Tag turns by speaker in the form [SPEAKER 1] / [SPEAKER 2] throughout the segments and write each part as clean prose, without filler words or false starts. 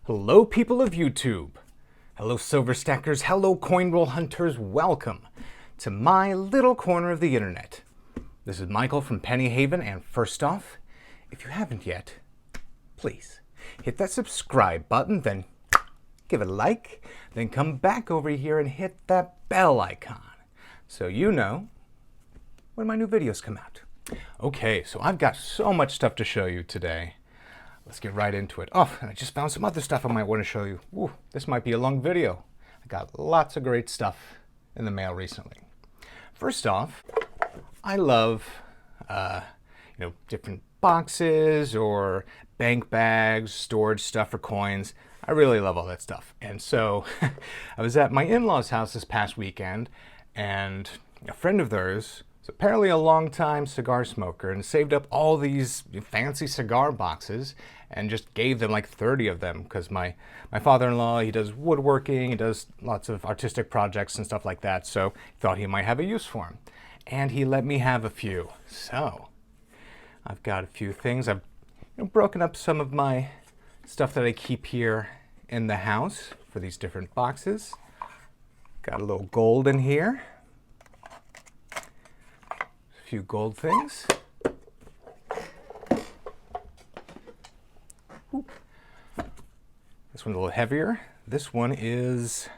[SPEAKER 1] Hello people of YouTube, hello silver stackers, hello coin roll hunters, welcome to my little corner of the internet. This is Michael from Penny Haven, and first off, if you haven't yet, please hit that subscribe button, then give it a like, then come back over here and hit that bell icon so you know when my new videos come out. Okay, so I've got so much stuff to show you today. Let's get right into it. Oh, and I just found some other stuff I might want to show you. Ooh, this might be a long video. I got lots of great stuff in the mail recently. First off, I love, different boxes or bank bags, storage stuff for coins. I really love all that stuff. And so I was at my in-laws' house this past weekend, and a friend of theirs, apparently a long-time cigar smoker, and saved up all these fancy cigar boxes and just gave them like 30 of them because my father-in-law, he does woodworking, he does lots of artistic projects and stuff like that, so he thought he might have a use for them. And he let me have a few. So I've got a few things. I've broken up some of my stuff that I keep here in the house for these different boxes. Got a little gold in here. A few gold things. Ooh. This one's a little heavier. This one is,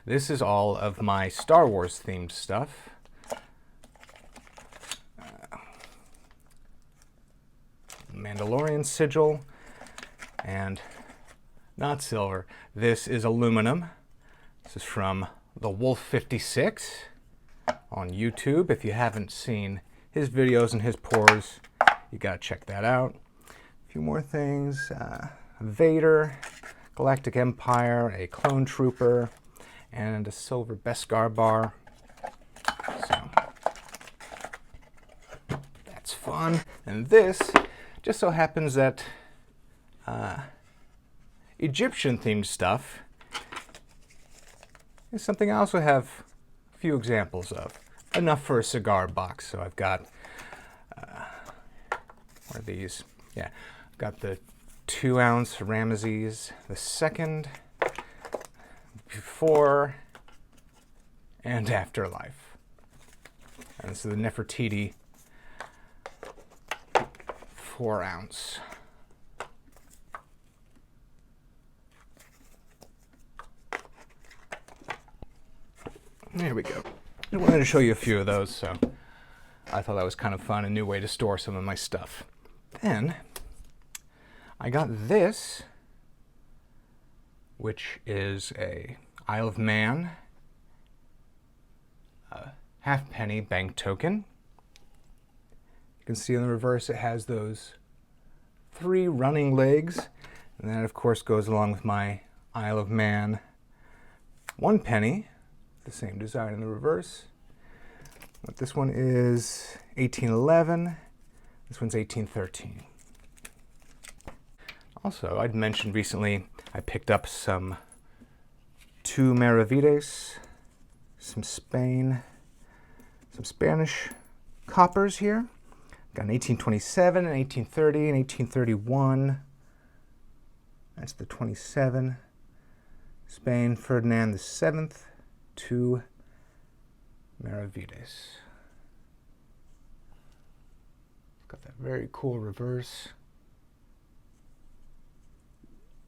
[SPEAKER 1] this is all of my Star Wars themed stuff. Mandalorian sigil, and not silver. This is aluminum. This is from the Wolf 56 on YouTube. If you haven't seen his videos and his pours, you gotta check that out. A few more things. Vader, Galactic Empire, a Clone Trooper, and a silver Beskar bar. So that's fun. And this just so happens that Egyptian themed stuff is something I also have a few examples of. Enough for a cigar box. So I've got one of these. Yeah, I've got the 2-ounce Ramesses II, before and afterlife. And this is the Nefertiti 4-ounce. There we go. I wanted to show you a few of those, so I thought that was kind of fun, a new way to store some of my stuff. Then I got this, which is a Isle of Man halfpenny bank token. You can see on the reverse it has those 3 running legs, and that of course goes along with my Isle of Man 1 penny. The same design in the reverse. But this one is 1811. This one's 1813. Also, I'd mentioned recently I picked up some 2 Maravides, some Spain, some Spanish coppers here. Got an 1827, an 1830, an 1831. That's the 27. Spain, Ferdinand VII. 2 Maravides. Got that very cool reverse.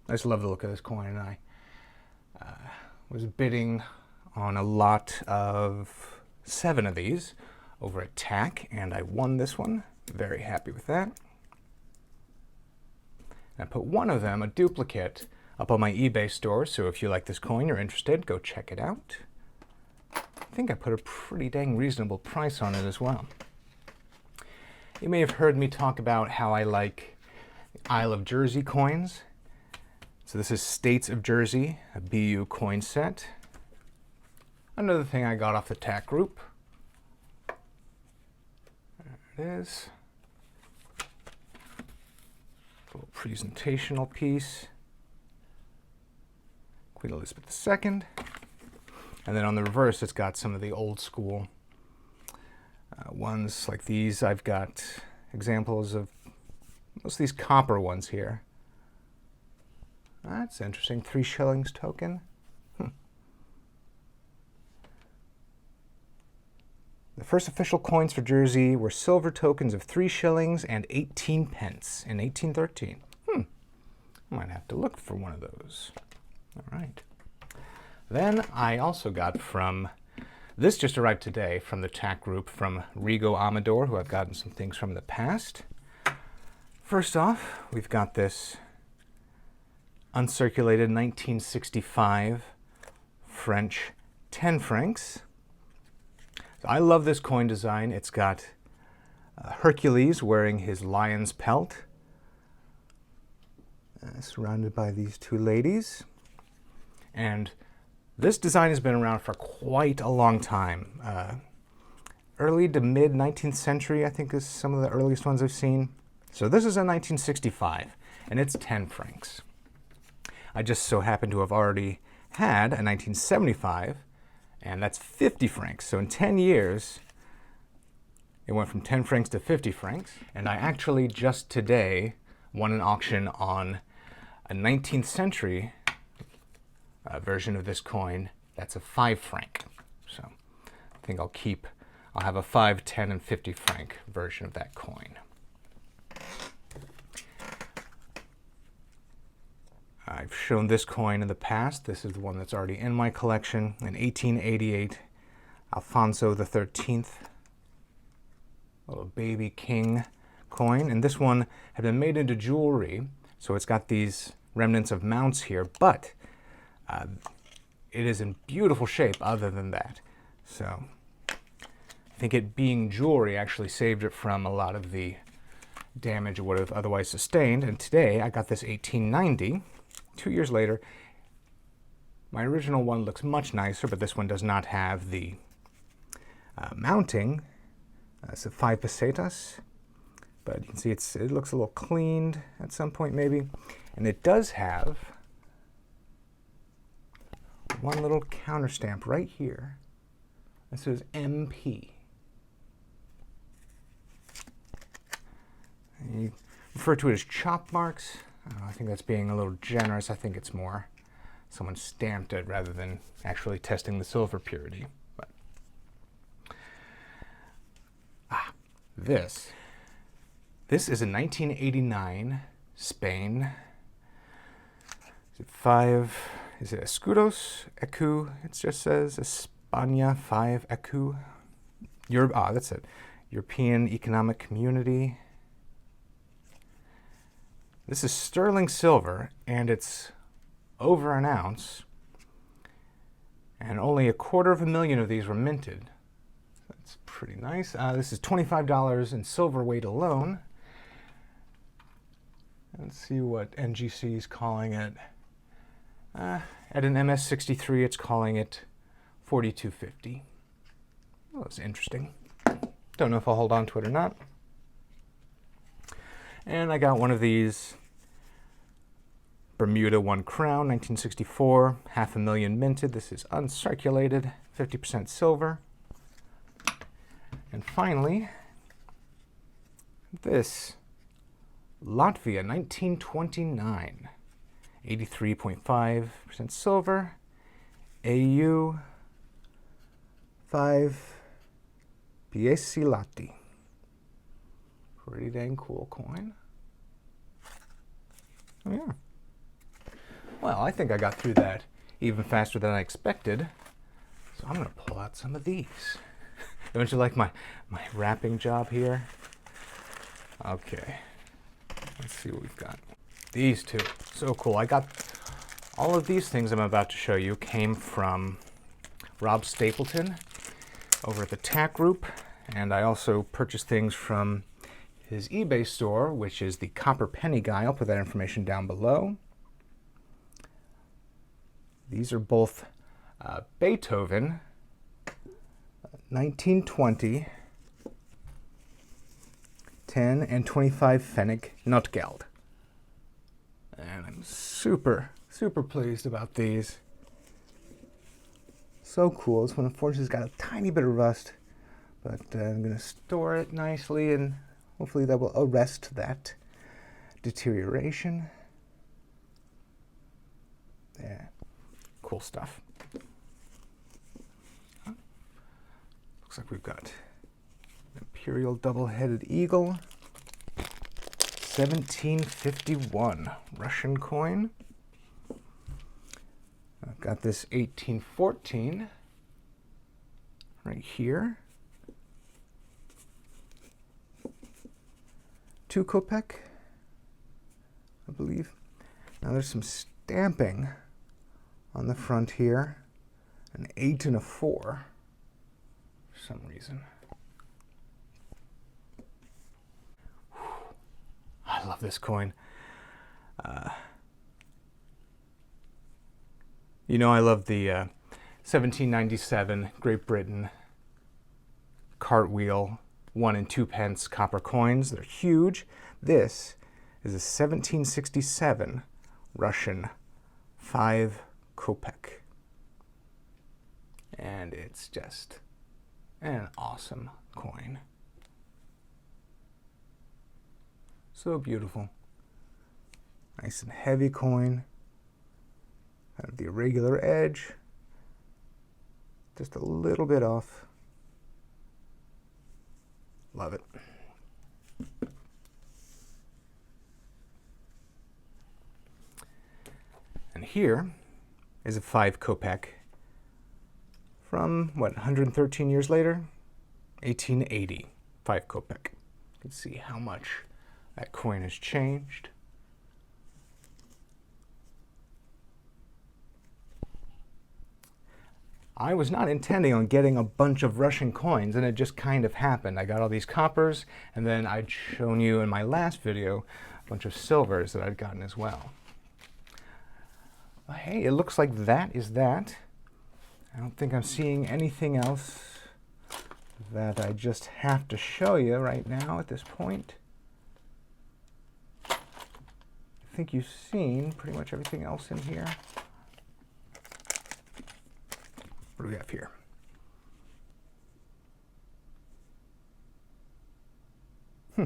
[SPEAKER 1] I just love the look of this coin, and I was bidding on a lot of 7 of these over at TAC, and I won this one. Very happy with that. And I put one of them, a duplicate, up on my eBay store, so if you like this coin, you're interested, go check it out. I think I put a pretty dang reasonable price on it as well. You may have heard me talk about how I like Isle of Jersey coins. So this is States of Jersey, a BU coin set. Another thing I got off the TAC group. There it is. A little presentational piece. Queen Elizabeth II. And then on the reverse, it's got some of the old school ones like these. I've got examples of most of these copper ones here. That's interesting. 3 shillings token. The first official coins for Jersey were silver tokens of 3 shillings and 18 pence in 1813. I might have to look for one of those. All right. Then I also got from, this just arrived today from the TAC group from Rigo Amador, who I've gotten some things from in the past. First off, we've got this uncirculated 1965 French 10 francs. So I love this coin design. It's got Hercules wearing his lion's pelt, surrounded by these 2 ladies. And this design has been around for quite a long time. Early to mid 19th century, I think, is some of the earliest ones I've seen. So this is a 1965, and it's 10 francs. I just so happen to have already had a 1975, and that's 50 francs. So in 10 years, it went from 10 francs to 50 francs. And I actually just today won an auction on a 19th century version of this coin. That's a 5 franc. So I think I'll have a 5, 10, and 50 franc version of that coin. I've shown this coin in the past. This is the one that's already in my collection. An 1888 Alfonso XIII, little baby king coin. And this one had been made into jewelry, so it's got these remnants of mounts here, but it is in beautiful shape other than that. So I think it being jewelry actually saved it from a lot of the damage it would have otherwise sustained. And today I got this 1890. 2 years later. My original one looks much nicer, but this one does not have the mounting. It's a 5 pesetas, but you can see it looks a little cleaned at some point maybe. And it does have one little counter stamp right here. It says MP. And you refer to it as chop marks. I think that's being a little generous. I think it's more someone stamped it rather than actually testing the silver purity. But this is a 1989 Spain. Is it Escudos? Ecu? It just says España 5 Ecu. That's it. European Economic Community. This is sterling silver, and it's over an ounce, and only 250,000 of these were minted. That's pretty nice. This is $25 in silver weight alone. Let's see what NGC is calling it. At an MS63, it's calling it $42.50. Well, that's interesting. Don't know if I'll hold on to it or not. And I got one of these Bermuda 1 crown, 1964, 500,000 minted. This is uncirculated, 50% silver. And finally, this Latvia 1929, 83.5% silver, AU 5 Piesi Lati. Pretty dang cool coin. Oh yeah. Well, I think I got through that even faster than I expected. So I'm going to pull out some of these. Don't you like my wrapping job here? Okay. Let's see what we've got. These two. So cool. I got all of these things I'm about to show you came from Rob Stapleton over at the TAC group. And I also purchased things from his eBay store, which is the Copper Penny guy. I'll put that information down below. These are both Beethoven 1920 10 and 25 Pfennig Notgeld. And I'm super pleased about these. So cool. This one unfortunately has got a tiny bit of rust, but I'm going to store it nicely and hopefully that will arrest that deterioration. cool stuff. Looks like we've got an Imperial double-headed eagle. 1751 Russian coin. I've got this 1814 right here. 2 kopeck, I believe. Now there's some stamping on the front here. An 8 and a 4 for some reason. I love this coin. You know I love the 1797 Great Britain cartwheel 1 and 2 pence copper coins. They're huge. This is a 1767 Russian 5 kopeck. And it's just an awesome coin. So beautiful. Nice and heavy coin. Kind of the irregular edge. Just a little bit off. Love it. And here is a 5 kopeck from, what, 113 years later? 1880. 5 kopeck. You can see how much that coin has changed. I was not intending on getting a bunch of Russian coins, and it just kind of happened. I got all these coppers, and then I'd shown you in my last video a bunch of silvers that I'd gotten as well. But hey, it looks like that is that. I don't think I'm seeing anything else that I just have to show you right now at this point. I think you've seen pretty much everything else in here. What do we have here? Hmm.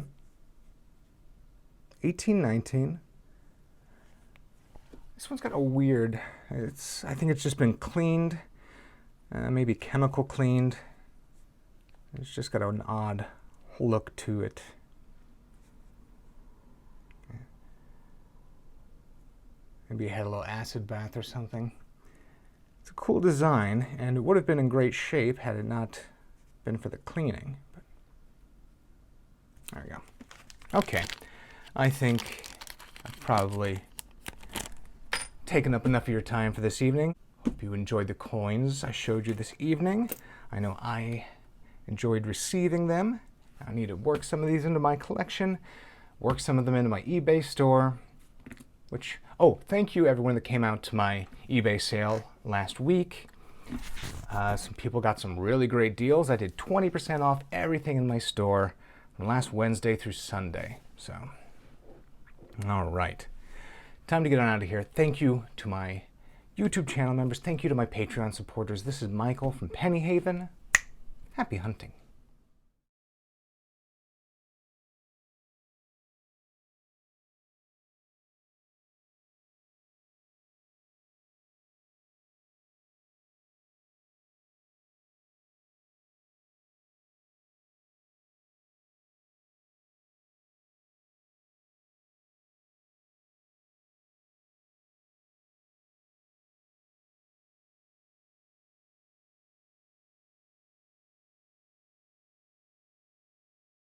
[SPEAKER 1] 1819. This one's got a weird, I think it's just been cleaned, maybe chemical cleaned. It's just got an odd look to it. Maybe it had a little acid bath or something. It's a cool design, and it would have been in great shape had it not been for the cleaning. But there we go. Okay, I think I've probably taken up enough of your time for this evening. Hope you enjoyed the coins I showed you this evening. I know I enjoyed receiving them. I need to work some of these into my collection, work some of them into my eBay store, which, oh, thank you everyone that came out to my eBay sale last week. Some people got some really great deals. I did 20% off everything in my store from last Wednesday through Sunday. So, all right. Time to get on out of here. Thank you to my YouTube channel members. Thank you to my Patreon supporters. This is Michael from Penny Haven. Happy hunting.